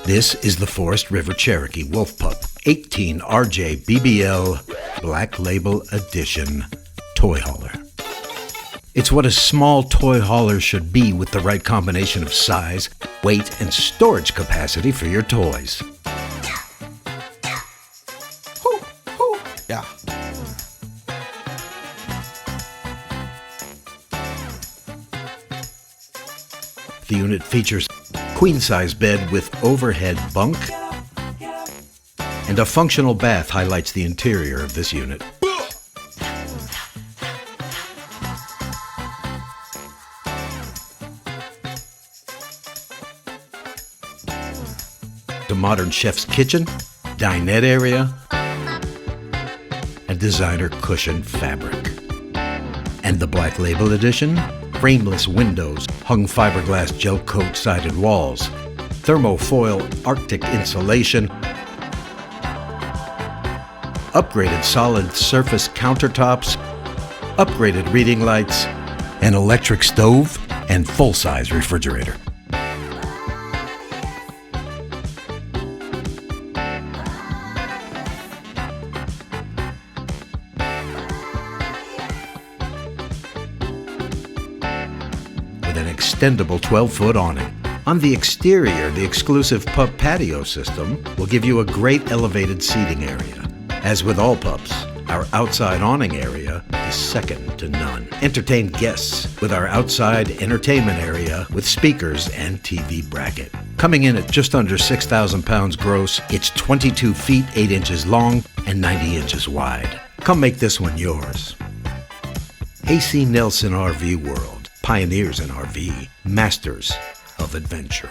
This is the Forest River Cherokee Wolf Pup 18RJBBL Black Label Edition Toy Hauler. It's what a small toy hauler should be with the right combination of size, weight, and storage capacity for your toys. Yeah. The unit features queen-size bed with overhead bunk, and a functional bath highlights the interior of this unit. The modern chef's kitchen, dinette area, and designer cushion fabric. And the Black Label Edition, frameless windows, hung fiberglass gel coat sided walls, thermofoil Arctic insulation, upgraded solid surface countertops, upgraded reading lights, an electric stove, and full-size refrigerator. With an extendable 12-foot awning. On the exterior, the exclusive pup patio system will give you a great elevated seating area. As with all pups, our outside awning area is second to none. Entertain guests with our outside entertainment area with speakers and TV bracket. Coming in at just under 6,000 pounds gross, it's 22 feet 8 inches long and 90 inches wide. Come make this one yours. AC Nelsen RV World. Pioneers in RV, masters of adventure.